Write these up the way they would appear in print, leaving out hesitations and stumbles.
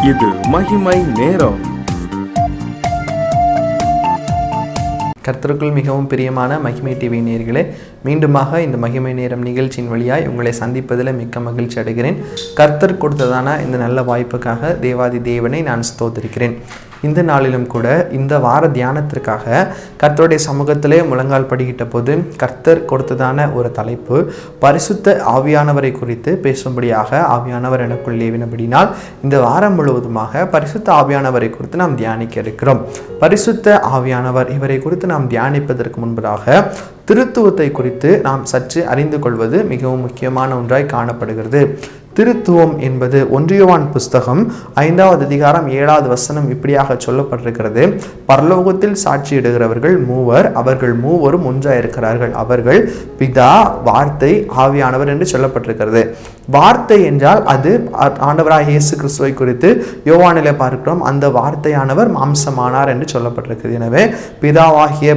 இது மகிமை நேரம். கர்த்தருக்குள் மிகவும் பிரியமான மகிமை டிவி நேயர்களே, மீண்டுமாக இந்த மகிமை நேரம் நிகழ்ச்சியின் வழியாய் உங்களை சந்திப்பதில் மிக்க மகிழ்ச்சி அடைகிறேன். கர்த்தர் கொடுத்ததான இந்த நல்ல வாய்ப்புக்காக தேவாதி தேவனை நான் ஸ்தோத்திரிக்கிறேன். இந்த நாளிலும் கூட இந்த வார தியானத்திற்காக கர்த்தருடைய சமூகத்திலே முழங்கால் படிக்கிட்ட போது கர்த்தர் கொடுத்ததான ஒரு தலைப்பு, பரிசுத்த ஆவியானவரை குறித்து பேசும்படியாக ஆவியானவர் எனக்குள் ஏவினபடினால் இந்த வாரம் முழுவதுமாக பரிசுத்த ஆவியானவரை குறித்து நாம் தியானிக்க இருக்கிறோம். பரிசுத்த ஆவியானவர், இவரை குறித்து நாம் தியானிப்பதற்கு முன்பதாக திருத்துவத்தை குறித்து நாம் சற்று அறிந்து கொள்வது மிகவும் முக்கியமான ஒன்றாய் காணப்படுகிறது. திருத்துவம் என்பது 1 யோவான் புஸ்தகம் 5வது அதிகாரம் 7வது வசனம் இப்படியாக சொல்லப்பட்டிருக்கிறது. பரலோகத்தில் சாட்சியிடுகிறவர்கள் மூவர், அவர்கள் மூவரும் ஒன்றாயிருக்கிறார்கள். அவர்கள் பிதா, வார்த்தை, ஆவியானவர் என்று சொல்லப்பட்டிருக்கிறது. வார்த்தை என்றால் அது ஆண்டவராக இயேசு கிறிஸ்துவை குறித்து யோவானிலே பார்க்கிறோம். அந்த வார்த்தையானவர் மாம்சமானார் என்று சொல்லப்பட்டிருக்கிறது. எனவே பிதாவாகிய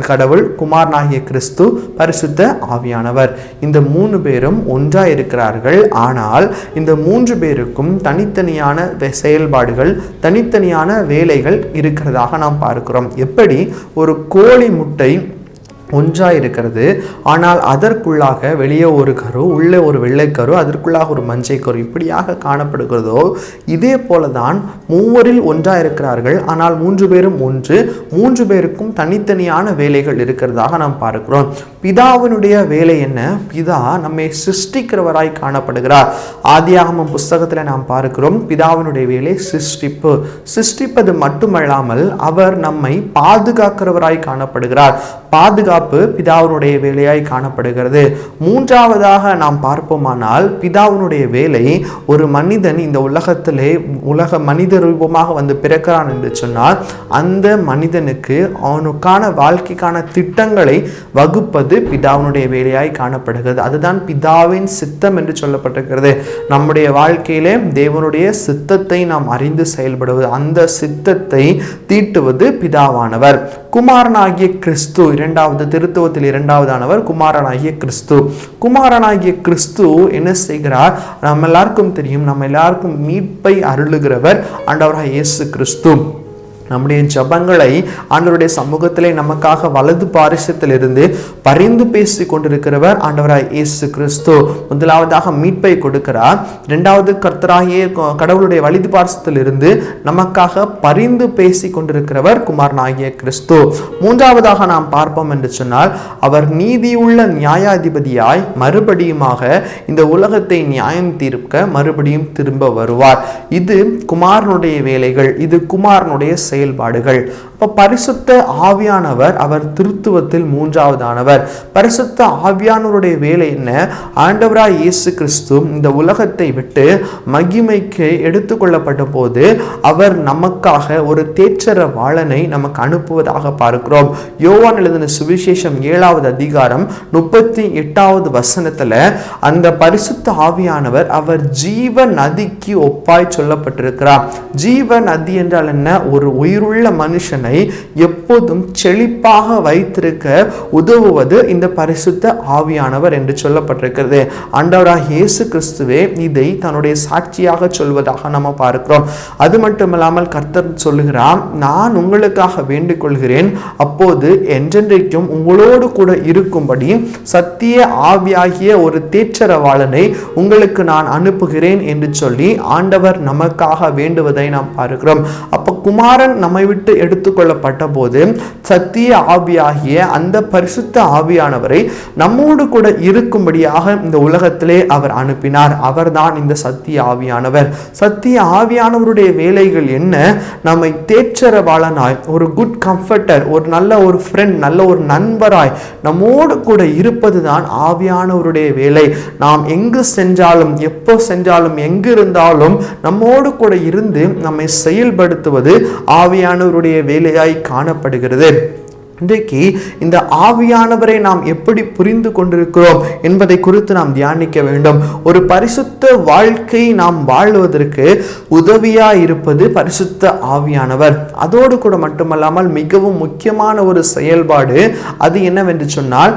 கடவுள், குமாரனாகிய கிறிஸ்து, பரிசுத்த ஆவியானவர், இந்த 3 பேரும் ஒன்றாயிருக்கிறார்கள். ஆனால் இந்த 3 பேருக்கும் தனித்தனியான செயல்பாடுகள், தனித்தனியான வேலைகள் இருக்கிறதாக நாம் பார்க்கிறோம். எப்படி ஒரு கோழி முட்டை ஒன்றாக இருக்கிறது, ஆனால் அதற்குள்ளாக வெளியே ஒரு கரு, உள்ளே ஒரு வெள்ளைக்கரு, அதற்குள்ளாக ஒரு மஞ்சை கரு இப்படியாக காணப்படுகிறதோ, இதே போலதான் மூவரில் ஒன்றாக இருக்கிறார்கள். ஆனால் 3 பேரும் ஒன்று, 3 பேருக்கும் தனித்தனியான வேலைகள் இருக்கிறதாக நாம் பார்க்கிறோம். பிதாவினுடைய வேலை என்ன? பிதா நம்மை சிருஷ்டிக்கிறவராய் காணப்படுகிறார். ஆதியாகமம் புஸ்தகத்தில் நாம் பார்க்கிறோம், பிதாவினுடைய வேலை சிருஷ்டிப்பு. சிருஷ்டிப்பது மட்டுமல்லாமல் அவர் நம்மை பாதுகாக்கிறவராய் காணப்படுகிறார். பாதுகாப்பு பிதாவினுடைய வேலையாய் காணப்படுகிறது. 3வதாக நாம் பார்ப்போமானால், பிதாவினுடைய வேலை, ஒரு மனிதன் இந்த உலகத்திலே மனித ரூபமாக வந்து பிறக்கிறான் என்று சொன்னால், அந்த மனிதனுக்கு அவனுக்கான வாழ்க்கைக்கான திட்டங்களை வகுப்பது பிதாவினுடைய வேலையாய் காணப்படுகிறது. அதுதான் பிதாவின் சித்தம் என்று சொல்லப்பட்டிருக்கிறது. நம்முடைய வாழ்க்கையிலே தேவனுடைய சித்தத்தை நாம் அறிந்து செயல்படுவது, அந்த சித்தத்தை தீட்டுவது பிதாவானவர். குமாரனாகிய கிறிஸ்து, 2வது திருத்துவத்தில் 2வதானவர் குமாரனாகிய கிறிஸ்து. குமாரனாகிய கிறிஸ்து என்ன செய்கிறார்? நம்ம எல்லாருக்கும் தெரியும், நம்ம எல்லாருக்கும் மீட்பை அருளுகிறவர் ஆண்டவராகிய இயேசு கிறிஸ்து. நம்முடைய ஜபங்களை ஆண்டவருடைய சமூகத்திலே நமக்காக வலது பாரிசத்தில் இருந்து பரிந்து பேசி கொண்டிருக்கிறவர் ஆண்டவராகிய இயேசு கிறிஸ்து. முதலாவதாக மீட்பை கொடுக்கிறார். 2வது கர்த்தராகிய கடவுளுடைய வலது பாரிசத்தில் இருந்து நமக்காக பரிந்து பேசி கொண்டிருக்கிறவர் குமாரனாகிய கிறிஸ்து. 3வதாக நாம் பார்ப்போம் என்று சொன்னால், அவர் நீதியுள்ள நியாயாதிபதியாய் மறுபடியுமாக இந்த உலகத்தை நியாயம் தீர்க்க மறுபடியும் திரும்ப வருவார். இது குமாரனுடைய வேலைகள், இது குமாரனுடைய செயல்பாடுகள். அப்ப பரிசுத்த ஆவியானவர், அவர் திருத்துவத்தில் 3வதானவர். பரிசுத்த ஆவியானவருடைய வேலை என்ன? ஆண்டவராய் இயேசு கிறிஸ்து இந்த உலகத்தை விட்டு மகிமைக்கு எடுத்துக்கொள்ளப்பட்ட போது அவர் நமக்காக ஒரு தேற்றரவாளனை நமக்கு அனுப்புவதாக பார்க்கிறோம். யோவான் எழுதின சுவிசேஷம் 7வது அதிகாரம் 38வது வசனத்துல அந்த பரிசுத்த ஆவியானவர் அவர் ஜீவ நதிக்கு ஒப்பாய் சொல்லப்பட்டிருக்கிறார். ஜீவ நதி என்றால் என்ன? ஒரு உயிருள்ள மனுஷனை எப்போதும் செழிப்பாக வைத்திருக்க உதவுவது இந்த பரிசுத்த ஆவியானவர் என்று சொல்லப்பட்டிருக்கிறது. ஆண்டவராகிய இயேசு கிறிஸ்துவே இதை தன்னுடைய சாட்சியாக சொல்வதாக நம்ம பார்க்கிறோம். அது மட்டுமல்லாமல் கர்த்தர் சொல்லுகிறார், நான் உங்களுக்காக வேண்டிக் கொள்கிறேன், அப்போது என்றென்றைக்கும் உங்களோடு கூட இருக்கும்படி சத்திய ஆவியாகிய ஒரு தேற்றரவாளனை உங்களுக்கு நான் அனுப்புகிறேன் என்று சொல்லி ஆண்டவர் நமக்காக வேண்டுவதை நாம் பார்க்கிறோம். அப்ப குமாரன் நம்மை விட்டு எடுத்துக்கொள்ளப்பட்ட போது சத்திய ஆவியாகிய அந்த பரிசுத்த ஆவியானவரை நம்மோடு கூட இருக்கும்படியாக இந்த உலகத்திலே அவர் அனுப்பினார். அவர்தான் இந்த சத்திய ஆவியானவர். சத்திய ஆவியானவருடைய வேலைகள் என்ன? நம்மை தேற்றரவாளனாய், ஒரு குட் கம்ஃபர்டர், ஒரு நல்ல ஒரு ஃப்ரெண்ட், நல்ல ஒரு நண்பராய் நம்மோடு கூட இருப்பதுதான் ஆவியானவருடைய வேலை. நாம் எங்கு சென்றாலும், எப்போ சென்றாலும், எங்கு இருந்தாலும் நம்மோடு கூட இருந்து நம்மை செயல்படுத்துவது ஆவியானவருடைய வேலையாய் காணப்படுகிறது. இன்றைக்கு இந்த ஆவியானவரை நாம் எப்படி புரிந்து கொண்டிருக்கிறோம் என்பதை குறித்து நாம் தியானிக்க வேண்டும். ஒரு பரிசுத்த வாழ்க்கை நாம் வாழ்வதற்கு உதவியா இருப்பது பரிசுத்த ஆவியானவர். அதோடு கூட மட்டுமல்லாமல் மிகவும் முக்கியமான ஒரு செயல்பாடு அது என்னவென்று சொன்னால்,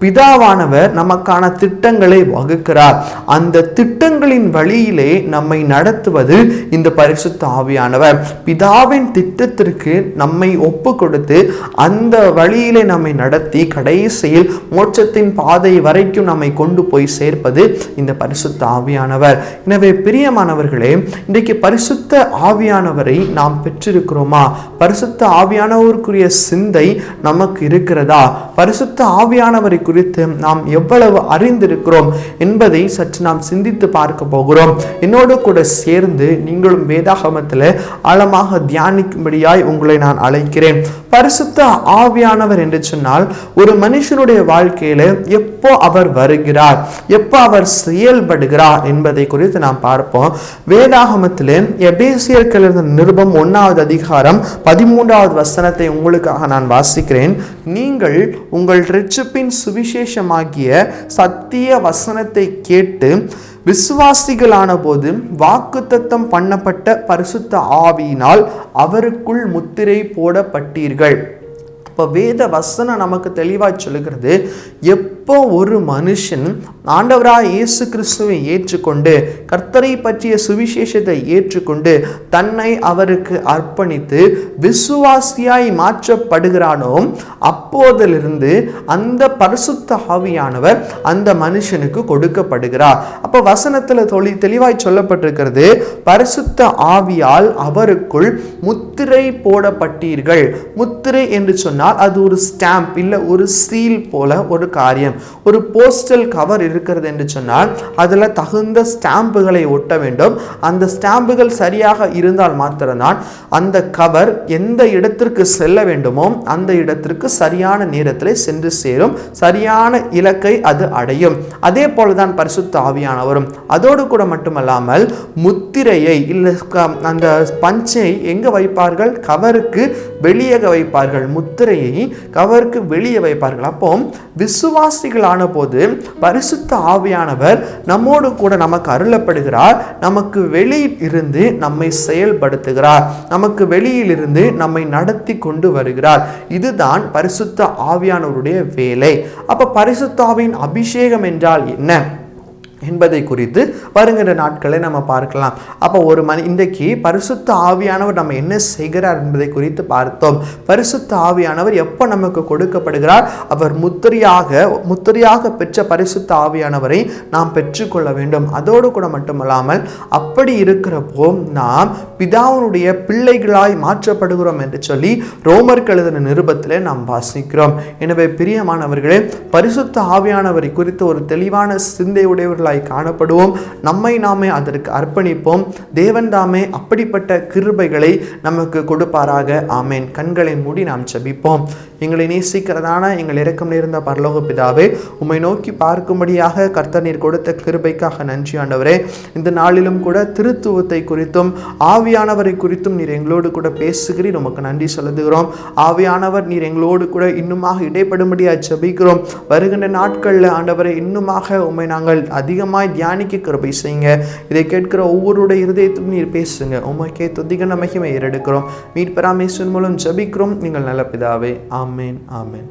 பிதாவானவர் நமக்கான திட்டங்களை வகுக்கிறார். அந்த திட்டங்களின் வழியிலே நம்மை நடத்துவது இந்த பரிசுத்த ஆவியானவர். பிதாவின் திட்டத்திற்கு நம்மை ஒப்பு கொடுத்து அந்த வழியிலே நம்மை நடத்தி கடைசியில் மோட்சத்தின் பாதை வரைக்கும் நம்மை கொண்டு போய் சேர்ப்பது இந்த பரிசுத்த ஆவியானவர். எனவே பிரியமானவர்களே, இன்றைக்கு பரிசுத்த ஆவியானவரை நாம் பெற்றிருக்கிறோமா? பரிசுத்த ஆவியானவருக்குரிய சிந்தை நமக்கு இருக்கிறதா? பரிசுத்த ஆவியானவரை குறித்து நாம் எவ்வளவு அறிந்திருக்கிறோம் என்பதை சற்று நாம் சிந்தித்து பார்க்க போகிறோம். என்னோடு கூட சேர்ந்து நீங்களும் வேதாகமத்தில் ஆழமாக தியானிக்கும்படியாய் உங்களை நான் அழைக்கிறேன். பரிசுத்த ஆவியானவர் என்று சொன்னால் ஒரு மனுஷனுடைய வாழ்க்கையில எப்போ அவர் வருகிறார், எப்போ அவர் செயல்படுகிறார் என்பதை குறித்து நாம் பார்ப்போம். வேதாகமத்திலே எபேசியருக்கு எழுதின நிருபம் 1வது அதிகாரம் 13வது வசனத்தை உங்களுக்காக நான் வாசிக்கிறேன். நீங்கள் உங்கள் இரட்சிப்பின் சுவிசேஷமாகிய சத்திய வசனத்தை கேட்டு விசுவாசிகளான போது வாக்குத்தத்தம் பண்ணப்பட்ட பரிசுத்த ஆவியினால் அவருக்குள் முத்திரை போடப்பட்டீர்கள். இப்போ வேத வசனம் நமக்கு தெளிவாக சொல்லுகிறது, எப்போ ஒரு மனுஷன் ஆண்டவராக இயேசு கிறிஸ்துவை ஏற்றுக்கொண்டு கர்த்தரை பற்றிய சுவிசேஷத்தை ஏற்றுக்கொண்டு தன்னை அவருக்கு அர்ப்பணித்து விசுவாசியாய் மாற்றப்படுகிறானோ அப்போதிலிருந்து அந்த பரிசுத்த ஆவியானவர் அந்த மனுஷனுக்கு கொடுக்கப்படுகிறார். அப்போ வசனத்தில் தெளிவாய் சொல்லப்பட்டிருக்கிறது, பரிசுத்த ஆவியால் அவருக்குள் முத்திரை போடப்பட்டீர்கள். முத்திரை என்று சொன்னால் அது ஒரு ஸ்டாம்ப் இல்லை, ஒரு சீல் போல ஒரு காரியம். ஒரு போஸ்டல் கவர் இருக்கிறது என்று சொன்னால் அதில் தகுந்த ஸ்டாம்புகளை ஒட்ட வேண்டும். அந்த ஸ்டாம்புகள் சரியாக இருந்தால் மாத்திரம்தான் அந்த கவர் எந்த இடத்திற்கு செல்ல வேண்டுமோ அந்த இடத்திற்கு சரியான நேரத்தில் சென்று சேரும், சரியான இலக்கை அது அடையும். அதே போலதான் பரிசுத்த ஆவியானவரும். அதோடு கூட மட்டுமல்லாமல் முத்திரையை இல்லை அந்த பஞ்சை எங்க வைப்பார்கள்? கவருக்கு வெளியே வைப்பார்கள். முத்திரையை கவருக்கு வெளியே வைப்பார்கள். அப்போ விசுவாசிகளான போது பரிசுத்த ஆவியானவர் நம்மோடு கூட நமக்கு அருளப்படுகிறார். நமக்கு வெளியில் இருந்து நம்மை செயல்படுத்துகிறார். நமக்கு வெளியில் இருந்து நம்மை நடத்தி கொண்டு வருகிறார். இதுதான் பரிசுத்த ஆவியானவருடைய வேலை. அப்ப பரிசுத்த ஆவியின் அபிஷேகம் என்றால் என்ன என்பதை குறித்து வருகின்ற நாட்களை நம்ம பார்க்கலாம். அப்போ இன்றைக்கு பரிசுத்த ஆவியானவர் நம்ம என்ன செய்கிறார் என்பதை குறித்து பார்த்தோம். பரிசுத்த ஆவியானவர் எப்போ நமக்கு கொடுக்கப்படுகிறார்? அவர் முத்திரையாக பெற்ற பரிசுத்த ஆவியானவரை நாம் பெற்றுக்கொள்ள வேண்டும். அதோடு கூட மட்டுமல்லாமல் அப்படி இருக்கிறப்போ நாம் பிதாவினுடைய பிள்ளைகளாய் மாற்றப்படுகிறோம் என்று சொல்லி ரோமருக்கு எழுதின நிருபத்திலே நாம் வாசிக்கிறோம். எனவே பிரியமானவர்களே, பரிசுத்த ஆவியானவரை குறித்து ஒரு தெளிவான சிந்தையுடையவர்களாய் காணப்படுவோம். நம்மை நாமே அதற்கு அர்ப்பணிப்போம். தேவன் தாமே அப்படிப்பட்ட கிருபைகளை நமக்கு கொடுப்பாராக. ஆமேன். கண்களை மூடி நாம் ஜெபிப்போம். எங்களை நேசிக்கிறதான எங்கள் இரக்கம் நேர்ந்த பரலோக பிதாவே, உம்மை நோக்கி பார்க்கும்படியாக கர்த்தர் நீர் கொடுத்த கிருபைக்காக நன்றி ஆண்டவரே. இந்த நாளிலும் கூட திருத்துவத்தை குறித்தும் ஆவியானவரை குறித்தும் நீர் எங்களோடு கூட பேசுகிறீர். உமக்கு நன்றி செலுத்துகிறோம். ஆவியானவர் நீர் எங்களோடு கூட இன்னுமாக இடைப்படும்படியாக ஜெபிக்கிறோம். வருகின்ற நாட்களில் ஆண்டவரை இன்னுமாக உம்மை நாங்கள் அதிகமாய் தியானிக்க கிருபை செய்யுங்க. இதை கேட்கிற ஒவ்வொருடைய இருதயத்தும் நீர் பேசுங்க. உமக்கே துதிகன மகிமை ஏறெடுக்கிறோம். மீட்பராமேஸ்வரன் மூலம் ஜெபிக்கிறோம் நீங்கள் நல்ல பிதாவே. ஆமென். ஆமென்.